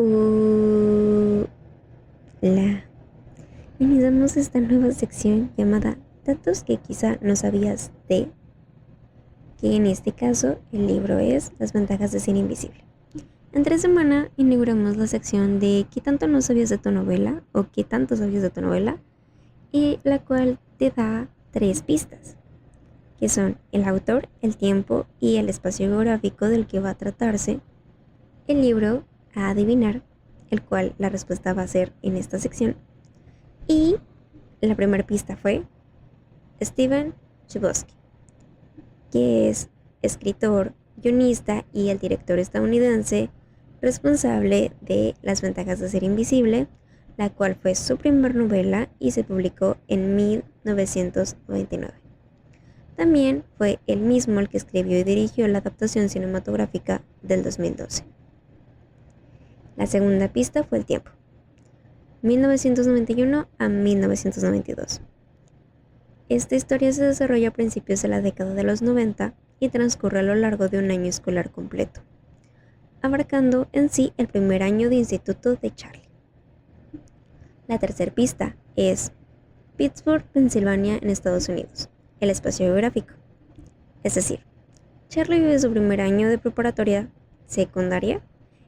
Hola, iniciamos esta nueva sección llamada Datos que quizá no sabías de, que en este caso el libro es Las ventajas de ser invisible. Entre semana inauguramos la sección de ¿qué tanto no sabías de tu novela? O ¿qué tanto sabías de tu novela? Y la cual te da 3 pistas, que son el autor, el tiempo y el espacio geográfico del que va a tratarse el libro a adivinar, el cual la respuesta va a ser en esta sección. Y la primera pista fue Steven Chbosky, que es escritor, guionista y el director estadounidense responsable de Las ventajas de ser invisible, la cual fue su primer novela y se publicó en 1999. También fue él mismo el que escribió y dirigió la adaptación cinematográfica del 2012. La segunda pista fue el tiempo, 1991 a 1992. Esta historia se desarrolla a principios de la década de los 90 y transcurre a lo largo de un año escolar completo, abarcando en sí el primer año de instituto de Charlie. La tercera pista es Pittsburgh, Pensilvania, en Estados Unidos, el espacio geográfico. Es decir, Charlie vive su primer año de preparatoria secundaria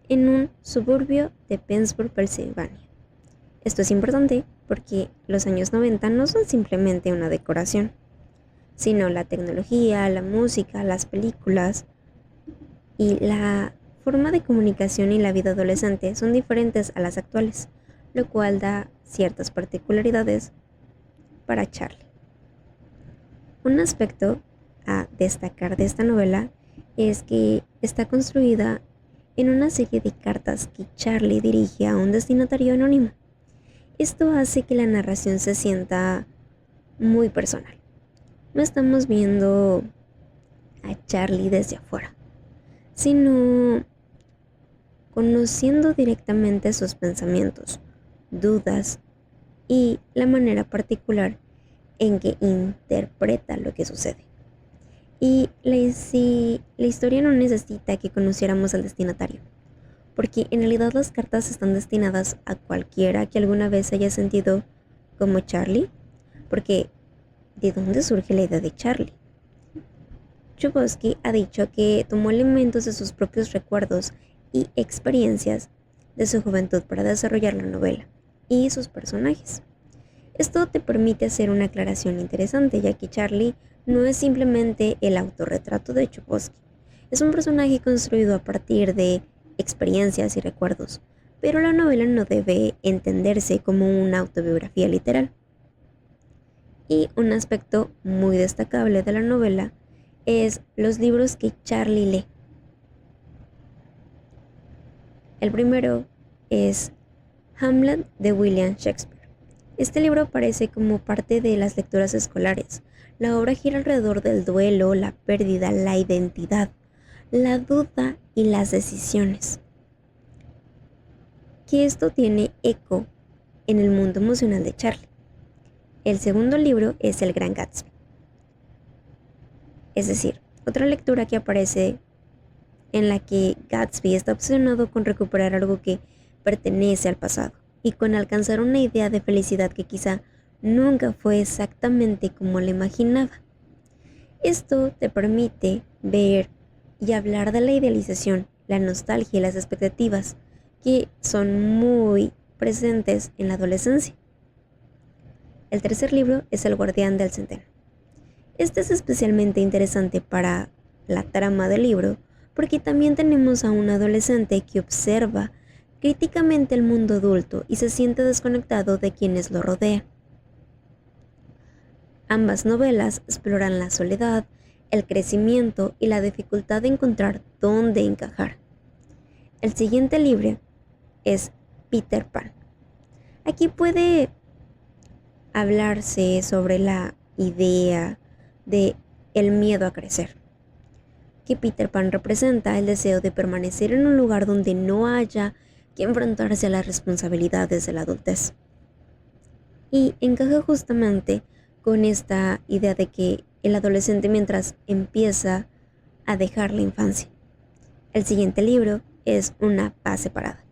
en un suburbio de Pittsburgh, Pensilvania. Esto es importante porque los años 90 no son simplemente una decoración, sino la tecnología, la música, las películas y la forma de comunicación y la vida adolescente son diferentes a las actuales, lo cual da ciertas particularidades para Charlie. Un aspecto a destacar de esta novela es que está construida en una serie de cartas que Charlie dirige a un destinatario anónimo. Esto hace que la narración se sienta muy personal. No estamos viendo a Charlie desde afuera, sino conociendo directamente sus pensamientos, dudas y la manera particular en que interpreta lo que sucede. Y la historia no necesita que conociéramos al destinatario, porque en realidad las cartas están destinadas a cualquiera que alguna vez haya sentido como Charlie, porque ¿de dónde surge la idea de Charlie? Chbosky ha dicho que tomó elementos de sus propios recuerdos y experiencias de su juventud para desarrollar la novela y sus personajes. Esto te permite hacer una aclaración interesante, ya que Charlie no es simplemente el autorretrato de Chbosky. Es un personaje construido a partir de experiencias y recuerdos, pero la novela no debe entenderse como una autobiografía literal. Y un aspecto muy destacable de la novela es los libros que Charlie lee. El primero es Hamlet de William Shakespeare. Este libro aparece como parte de las lecturas escolares. La obra gira alrededor del duelo, la pérdida, la identidad, la duda y las decisiones. Que esto tiene eco en el mundo emocional de Charlie. El segundo libro es El Gran Gatsby. Es decir, otra lectura que aparece en la que Gatsby está obsesionado con recuperar algo que pertenece al pasado y con alcanzar una idea de felicidad que quizá nunca fue exactamente como la imaginaba. Esto te permite ver y hablar de la idealización, la nostalgia y las expectativas que son muy presentes en la adolescencia. El tercer libro es El Guardián del Centeno. Este es especialmente interesante para la trama del libro porque también tenemos a un adolescente que observa críticamente el mundo adulto y se siente desconectado de quienes lo rodean. Ambas novelas exploran la soledad, el crecimiento y la dificultad de encontrar dónde encajar. El siguiente libro es Peter Pan. Aquí puede hablarse sobre la idea de el miedo a crecer, que Peter Pan representa el deseo de permanecer en un lugar donde no haya que enfrentarse a las responsabilidades de la adultez. Y encaja justamente con esta idea de que el adolescente mientras empieza a dejar la infancia. El siguiente libro es Una paz separada.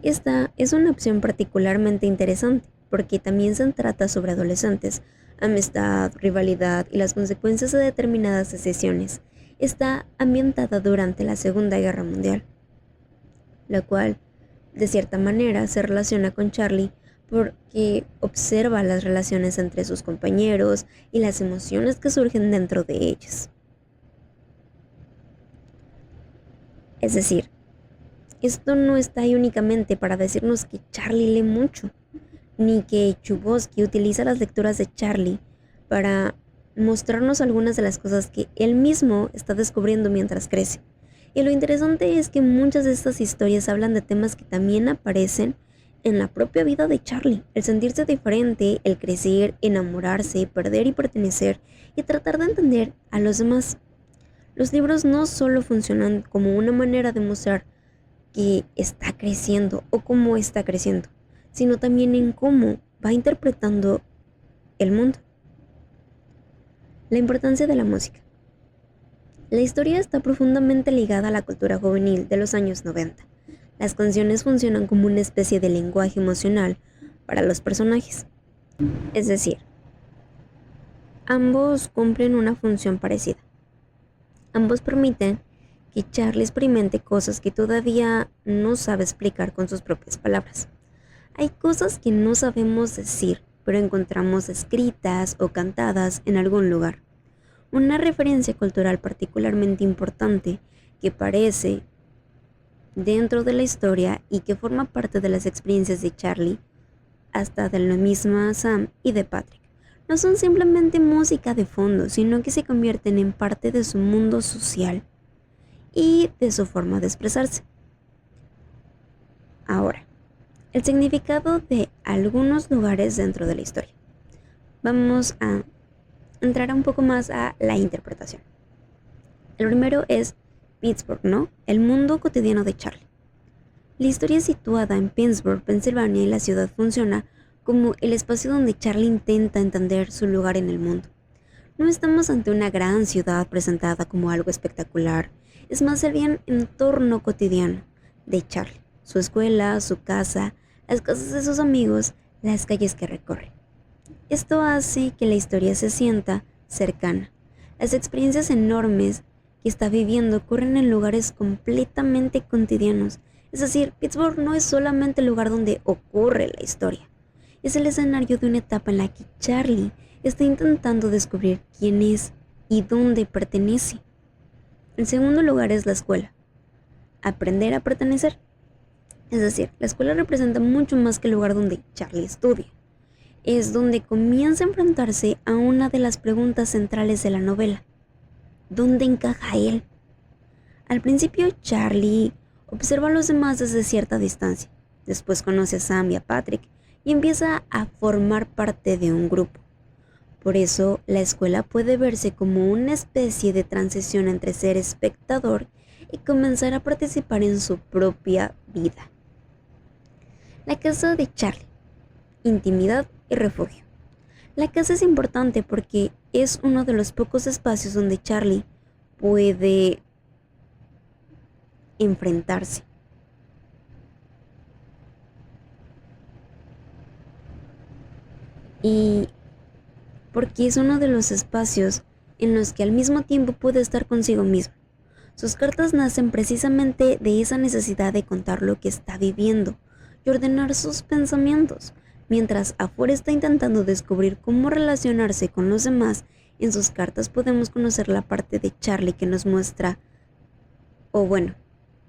Esta es una opción particularmente interesante porque también se trata sobre adolescentes, amistad, rivalidad y las consecuencias de determinadas decisiones. Está ambientada durante la Segunda Guerra Mundial, la cual de cierta manera se relaciona con Charlie porque observa las relaciones entre sus compañeros y las emociones que surgen dentro de ellas. Es decir, esto no está ahí únicamente para decirnos que Charlie lee mucho, ni que Chbosky utiliza las lecturas de Charlie para mostrarnos algunas de las cosas que él mismo está descubriendo mientras crece. Y lo interesante es que muchas de estas historias hablan de temas que también aparecen en la propia vida de Charlie: el sentirse diferente, el crecer, enamorarse, perder y pertenecer, y tratar de entender a los demás. Los libros no solo funcionan como una manera de mostrar que está creciendo o cómo está creciendo, sino también en cómo va interpretando el mundo. La importancia de la música. La historia está profundamente ligada a la cultura juvenil de los años 90. Las canciones funcionan como una especie de lenguaje emocional para los personajes. Es decir, ambos cumplen una función parecida. Ambos permiten que Charlie experimente cosas que todavía no sabe explicar con sus propias palabras. Hay cosas que no sabemos decir, pero encontramos escritas o cantadas en algún lugar. Una referencia cultural particularmente importante que aparece dentro de la historia y que forma parte de las experiencias de Charlie, hasta de la misma Sam y de Patrick. No son simplemente música de fondo, sino que se convierten en parte de su mundo social y de su forma de expresarse. Ahora, el significado de algunos lugares dentro de la historia. Vamos a entrar un poco más a la interpretación. El primero es Pittsburgh, ¿no? El mundo cotidiano de Charlie. La historia es situada en Pittsburgh, Pensilvania, y la ciudad funciona como el espacio donde Charlie intenta entender su lugar en el mundo. No estamos ante una gran ciudad presentada como algo espectacular, es más el bien entorno cotidiano de Charlie: su escuela, su casa, las casas de sus amigos, las calles que recorre. Esto hace que la historia se sienta cercana. Las experiencias enormes que está viviendo ocurren en lugares completamente cotidianos. Es decir, Pittsburgh no es solamente el lugar donde ocurre la historia, es el escenario de una etapa en la que Charlie está intentando descubrir quién es y dónde pertenece. El segundo lugar es la escuela. Aprender a pertenecer. Es decir, la escuela representa mucho más que el lugar donde Charlie estudia. Es donde comienza a enfrentarse a una de las preguntas centrales de la novela: ¿dónde encaja él? Al principio, Charlie observa a los demás desde cierta distancia. Después conoce a Sam y a Patrick y empieza a formar parte de un grupo. Por eso, la escuela puede verse como una especie de transición entre ser espectador y comenzar a participar en su propia vida. La casa de Charlie. Intimidad y refugio. La casa es importante porque es uno de los pocos espacios donde Charlie puede enfrentarse. Y porque es uno de los espacios en los que al mismo tiempo puede estar consigo mismo. Sus cartas nacen precisamente de esa necesidad de contar lo que está viviendo y ordenar sus pensamientos. Mientras afuera está intentando descubrir cómo relacionarse con los demás, en sus cartas podemos conocer la parte de Charlie que nos muestra, o bueno,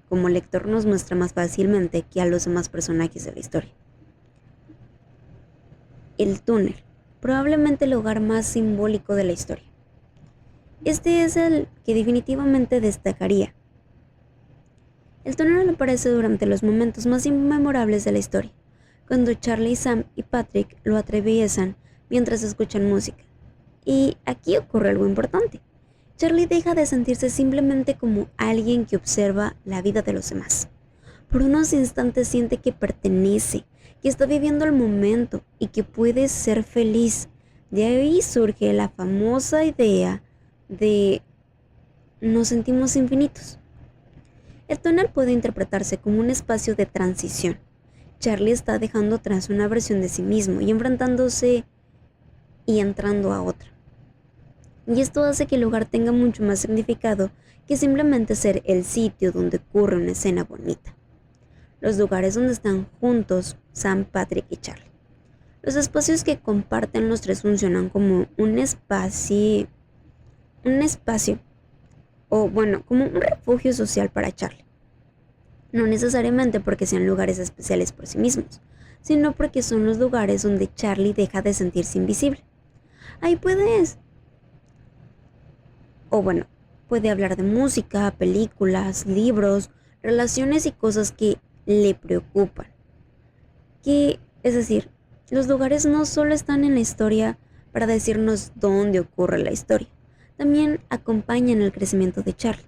como lector nos muestra más fácilmente que a los demás personajes de la historia. El túnel, probablemente el lugar más simbólico de la historia. Este es el que definitivamente destacaría. El túnel aparece durante los momentos más inmemorables de la historia, cuando Charlie, Sam y Patrick lo atraviesan mientras escuchan música. Y aquí ocurre algo importante. Charlie deja de sentirse simplemente como alguien que observa la vida de los demás. Por unos instantes siente que pertenece, que está viviendo el momento y que puede ser feliz. De ahí surge la famosa idea de nos sentimos infinitos. El túnel puede interpretarse como un espacio de transición. Charlie está dejando atrás una versión de sí mismo y enfrentándose y entrando a otra. Y esto hace que el lugar tenga mucho más significado que simplemente ser el sitio donde ocurre una escena bonita. Los lugares donde están juntos Sam, Patrick y Charlie. Los espacios que comparten los tres funcionan como un espacio, como un refugio social para Charlie. No necesariamente porque sean lugares especiales por sí mismos, sino porque son los lugares donde Charlie deja de sentirse invisible. Ahí puede hablar de música, películas, libros, relaciones y cosas que le preocupan. Es decir, los lugares no solo están en la historia para decirnos dónde ocurre la historia, también acompañan el crecimiento de Charlie.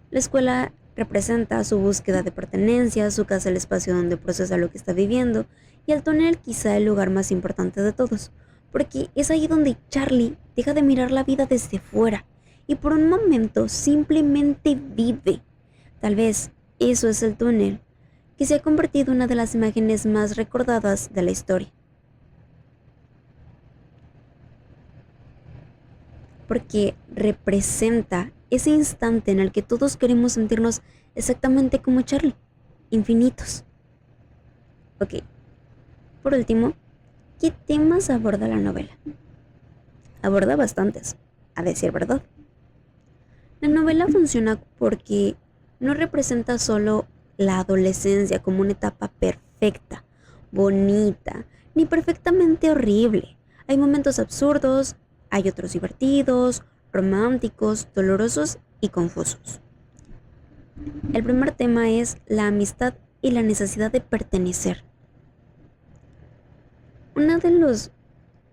La escuela representa su búsqueda de pertenencia, su casa el espacio donde procesa lo que está viviendo, y el túnel quizá el lugar más importante de todos, porque es ahí donde Charlie deja de mirar la vida desde fuera y por un momento simplemente vive. Tal vez eso es el túnel, que se ha convertido en una de las imágenes más recordadas de la historia. Porque representa ese instante en el que todos queremos sentirnos exactamente como Charlie, infinitos. Ok, por último, ¿qué temas aborda la novela? Aborda bastantes, a decir verdad. La novela funciona porque no representa solo la adolescencia como una etapa perfecta, bonita, ni perfectamente horrible. Hay momentos absurdos, hay otros divertidos, románticos, dolorosos y confusos. El primer tema es la amistad y la necesidad de pertenecer. Uno de los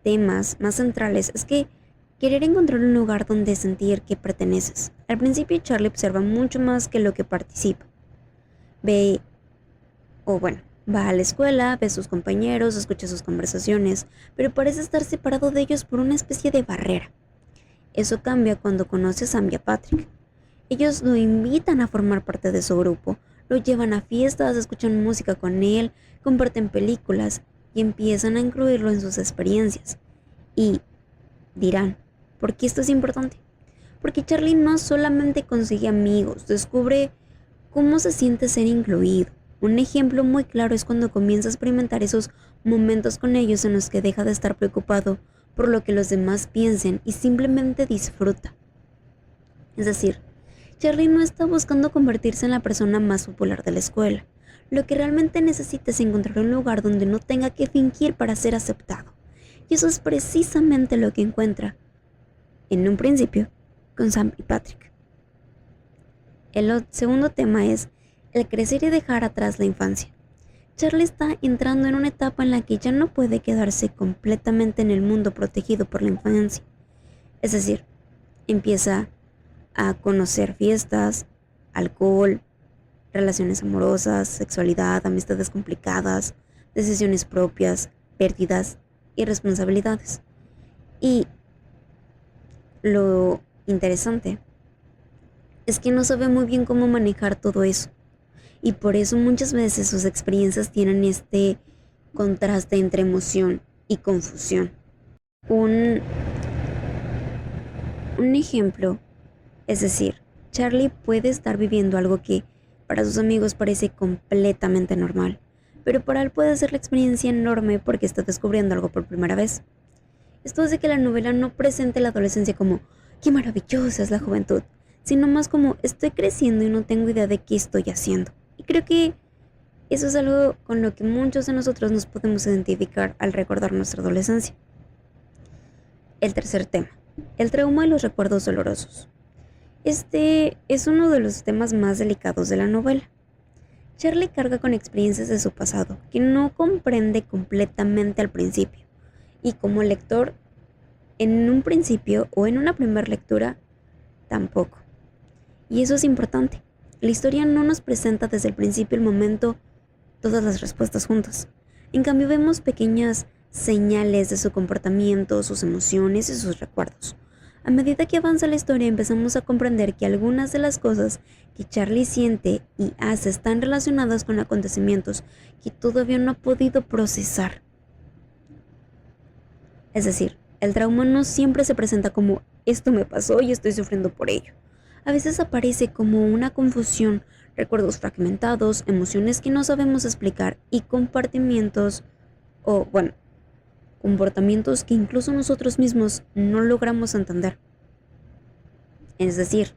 temas más centrales es que querer encontrar un lugar donde sentir que perteneces. Al principio Charlie observa mucho más que lo que participa. Va a la escuela, ve a sus compañeros, escucha sus conversaciones, pero parece estar separado de ellos por una especie de barrera. Eso cambia cuando conoce a Sam y a Patrick. Ellos lo invitan a formar parte de su grupo, lo llevan a fiestas, escuchan música con él, comparten películas y empiezan a incluirlo en sus experiencias. Y dirán, ¿por qué esto es importante? Porque Charlie no solamente consigue amigos, descubre cómo se siente ser incluido. Un ejemplo muy claro es cuando comienza a experimentar esos momentos con ellos en los que deja de estar preocupado por lo que los demás piensen y simplemente disfruta. Es decir, Charlie no está buscando convertirse en la persona más popular de la escuela. Lo que realmente necesita es encontrar un lugar donde no tenga que fingir para ser aceptado. Y eso es precisamente lo que encuentra, en un principio, con Sam y Patrick. El segundo tema es el crecer y dejar atrás la infancia. Charlie está entrando en una etapa en la que ya no puede quedarse completamente en el mundo protegido por la infancia. Es decir, empieza a conocer fiestas, alcohol, relaciones amorosas, sexualidad, amistades complicadas, decisiones propias, pérdidas y responsabilidades. Y lo interesante es que no sabe muy bien cómo manejar todo eso. Y por eso muchas veces sus experiencias tienen este contraste entre emoción y confusión. Un ejemplo, es decir, Charlie puede estar viviendo algo que para sus amigos parece completamente normal, pero para él puede ser la experiencia enorme porque está descubriendo algo por primera vez. Esto hace que la novela no presente la adolescencia como ¡qué maravillosa es la juventud!, sino más como estoy creciendo y no tengo idea de qué estoy haciendo. Y creo que eso es algo con lo que muchos de nosotros nos podemos identificar al recordar nuestra adolescencia. El tercer tema, el trauma y los recuerdos dolorosos. Este es uno de los temas más delicados de la novela. Charlie carga con experiencias de su pasado que no comprende completamente al principio, y como lector, en un principio o en una primera lectura, tampoco. Y eso es importante. La historia no nos presenta desde el principio el momento todas las respuestas juntas. En cambio vemos pequeñas señales de su comportamiento, sus emociones y sus recuerdos. A medida que avanza la historia empezamos a comprender que algunas de las cosas que Charlie siente y hace están relacionadas con acontecimientos que todavía no ha podido procesar. Es decir, el trauma no siempre se presenta como esto me pasó y estoy sufriendo por ello. A veces aparece como una confusión, recuerdos fragmentados, emociones que no sabemos explicar y comportamientos que incluso nosotros mismos no logramos entender. Es decir,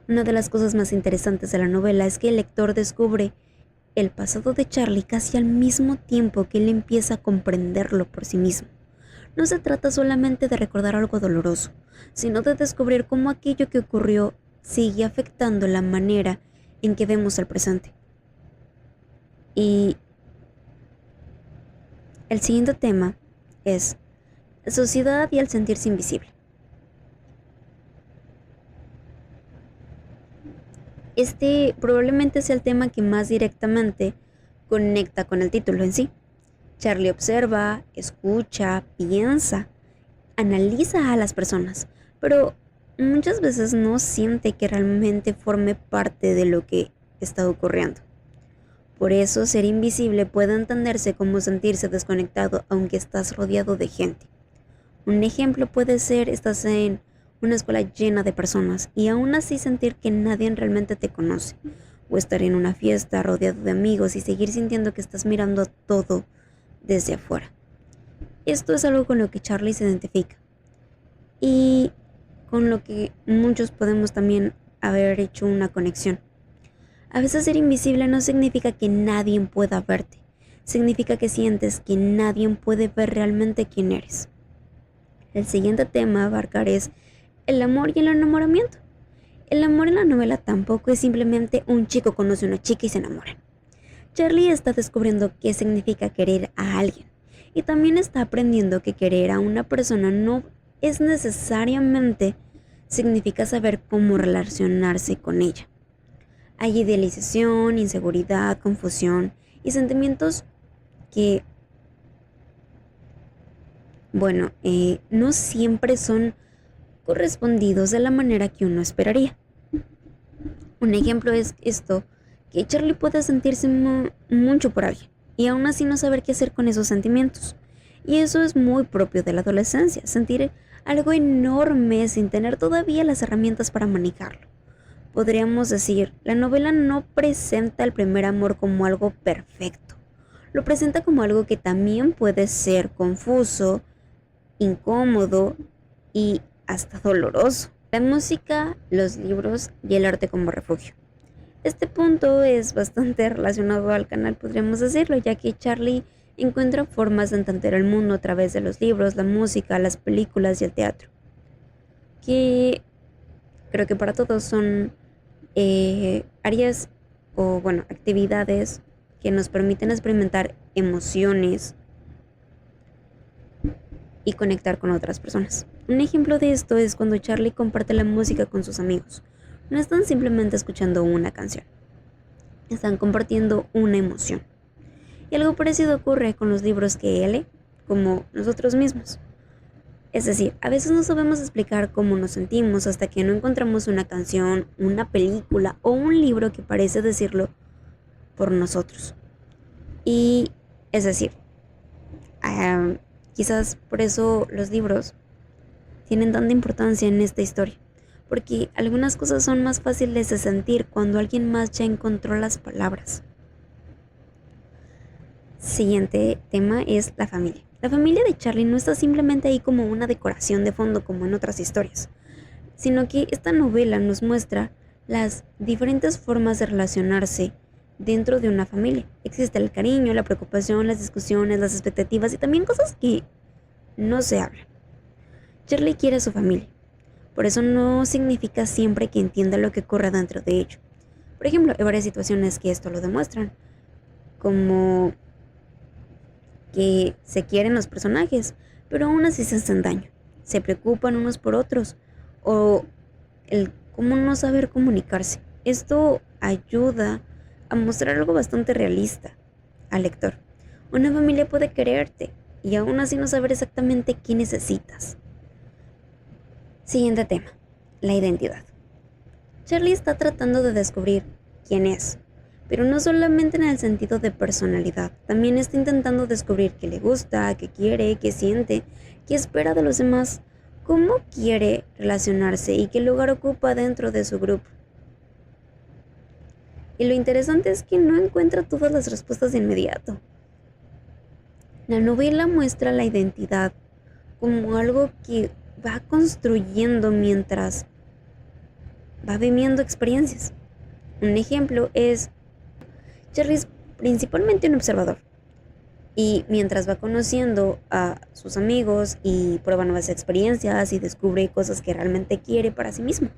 una de las cosas más interesantes de la novela es que el lector descubre el pasado de Charlie casi al mismo tiempo que él empieza a comprenderlo por sí mismo. No se trata solamente de recordar algo doloroso, sino de descubrir cómo aquello que ocurrió sigue afectando la manera en que vemos el presente. Y el siguiente tema es la sociedad y el sentirse invisible. Este probablemente sea el tema que más directamente conecta con el título en sí. Charlie observa, escucha, piensa, analiza a las personas, pero muchas veces no siente que realmente forme parte de lo que está ocurriendo. Por eso, ser invisible puede entenderse como sentirse desconectado aunque estás rodeado de gente. Un ejemplo puede ser estás en una escuela llena de personas y aún así sentir que nadie realmente te conoce, o estar en una fiesta rodeado de amigos y seguir sintiendo que estás mirando todo desde afuera. Esto es algo con lo que Charlie se identifica y con lo que muchos podemos también haber hecho una conexión. A veces ser invisible no significa que nadie pueda verte, significa que sientes que nadie puede ver realmente quién eres. El siguiente tema a abarcar es el amor y el enamoramiento. El amor en la novela tampoco es simplemente un chico conoce a una chica y se enamoran. Charlie está descubriendo qué significa querer a alguien y también está aprendiendo que querer a una persona no es necesariamente significa saber cómo relacionarse con ella. Hay idealización, inseguridad, confusión y sentimientos que, no siempre son correspondidos de la manera que uno esperaría. Un ejemplo es esto, que Charlie puede sentirse mucho por alguien y aún así no saber qué hacer con esos sentimientos. Y eso es muy propio de la adolescencia, sentir algo enorme sin tener todavía las herramientas para manejarlo. Podríamos decir, la novela no presenta el primer amor como algo perfecto. Lo presenta como algo que también puede ser confuso, incómodo y hasta doloroso. La música, los libros y el arte como refugio. Este punto es bastante relacionado al canal, podríamos decirlo, ya que Charlie encuentra formas de entender el mundo a través de los libros, la música, las películas y el teatro, que creo que para todos son áreas actividades que nos permiten experimentar emociones y conectar con otras personas. Un ejemplo de esto es cuando Charlie comparte la música con sus amigos. No están simplemente escuchando una canción, están compartiendo una emoción. Y algo parecido ocurre con los libros que él lee, como nosotros mismos. Es decir, a veces no sabemos explicar cómo nos sentimos hasta que no encontramos una canción, una película o un libro que parece decirlo por nosotros. Y es decir, quizás por eso los libros tienen tanta importancia en esta historia, porque algunas cosas son más fáciles de sentir cuando alguien más ya encontró las palabras. Siguiente tema es la familia. La familia de Charlie no está simplemente ahí como una decoración de fondo como en otras historias, sino que esta novela nos muestra las diferentes formas de relacionarse dentro de una familia. Existe el cariño, la preocupación, las discusiones, las expectativas y también cosas que no se hablan. Charlie quiere a su familia, por eso no significa siempre que entienda lo que ocurre dentro de ello. Por ejemplo, hay varias situaciones que esto lo demuestran, como que se quieren los personajes, pero aún así se hacen daño, se preocupan unos por otros, o el cómo no saber comunicarse. Esto ayuda a mostrar algo bastante realista al lector. Una familia puede quererte y aún así no saber exactamente qué necesitas. Siguiente tema, la identidad. Charlie está tratando de descubrir quién es, pero no solamente en el sentido de personalidad, también está intentando descubrir qué le gusta, qué quiere, qué siente, qué espera de los demás, cómo quiere relacionarse y qué lugar ocupa dentro de su grupo. Y lo interesante es que no encuentra todas las respuestas de inmediato. La novela muestra la identidad como algo que va construyendo mientras va viviendo experiencias. Un ejemplo es Charlie es principalmente un observador y mientras va conociendo a sus amigos y prueba nuevas experiencias y descubre cosas que realmente quiere para sí mismo.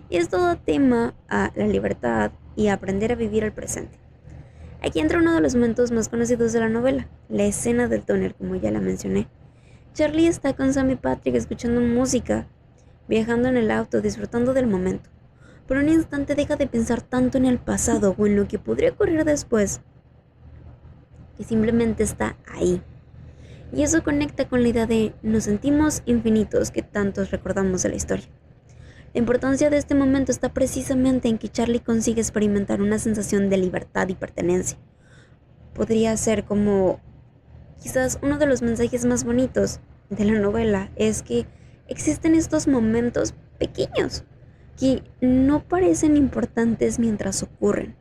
Y es todo tema a la libertad y a aprender a vivir el presente. Aquí entra uno de los momentos más conocidos de la novela, la escena del túnel, como ya la mencioné. Charlie está con Sam y Patrick escuchando música, viajando en el auto, disfrutando del momento. Por un instante deja de pensar tanto en el pasado o en lo que podría ocurrir después, que simplemente está ahí. Y eso conecta con la idea de nos sentimos infinitos que tantos recordamos de la historia. La importancia de este momento está precisamente en que Charlie consigue experimentar una sensación de libertad y pertenencia. Podría ser como quizás uno de los mensajes más bonitos de la novela es que existen estos momentos pequeños que no parecen importantes mientras ocurren,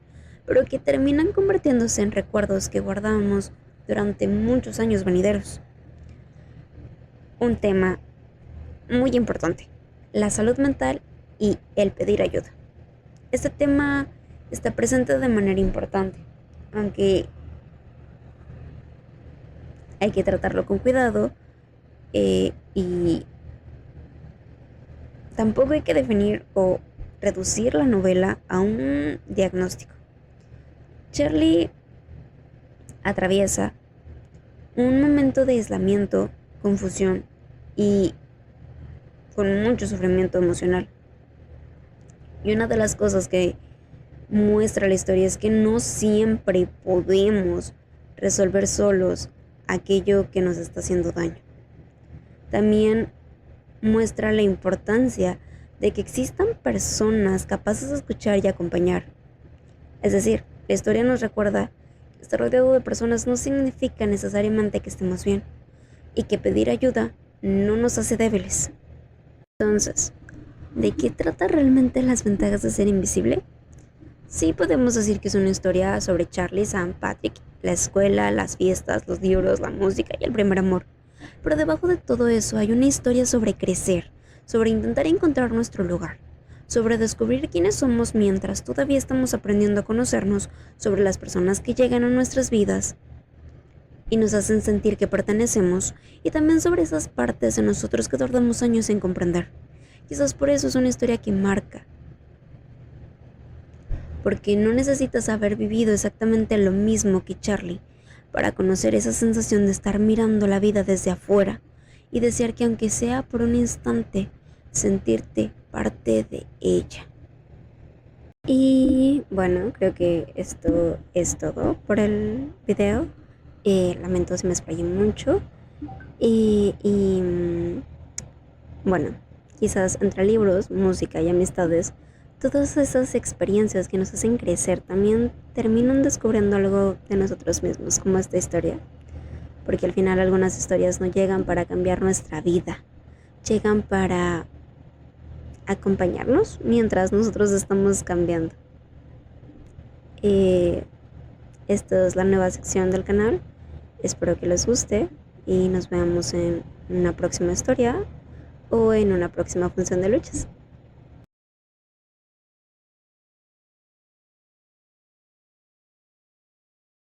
pero que terminan convirtiéndose en recuerdos que guardamos durante muchos años venideros. Un tema muy importante, la salud mental y el pedir ayuda. Este tema está presente de manera importante, aunque hay que tratarlo con cuidado y tampoco hay que definir o reducir la novela a un diagnóstico. Charlie atraviesa un momento de aislamiento, confusión y con mucho sufrimiento emocional. Y una de las cosas que muestra la historia es que no siempre podemos resolver solos aquello que nos está haciendo daño. También muestra la importancia de que existan personas capaces de escuchar y acompañar. Es decir, la historia nos recuerda que estar rodeado de personas no significa necesariamente que estemos bien y que pedir ayuda no nos hace débiles. Entonces, ¿de qué trata realmente las ventajas de ser invisible? Sí podemos decir que es una historia sobre Charlie, Sam, Patrick, la escuela, las fiestas, los libros, la música y el primer amor. Pero debajo de todo eso hay una historia sobre crecer, sobre intentar encontrar nuestro lugar, sobre descubrir quiénes somos mientras todavía estamos aprendiendo a conocernos, sobre las personas que llegan a nuestras vidas y nos hacen sentir que pertenecemos, y también sobre esas partes de nosotros que tardamos años en comprender. Quizás por eso es una historia que marca, porque no necesitas haber vivido exactamente lo mismo que Charlie para conocer esa sensación de estar mirando la vida desde afuera y desear que aunque sea por un instante, sentirte parte de ella. Y bueno, creo que esto es todo por el video. Lamento si me explayé mucho. Bueno, quizás entre libros, música y amistades, todas esas experiencias que nos hacen crecer también terminan descubriendo algo de nosotros mismos, como esta historia. Porque al final algunas historias no llegan para cambiar nuestra vida, llegan para acompañarnos mientras nosotros estamos cambiando. Esta es la nueva sección del canal. Espero que les guste y nos veamos en una próxima historia o en una próxima función de luchas.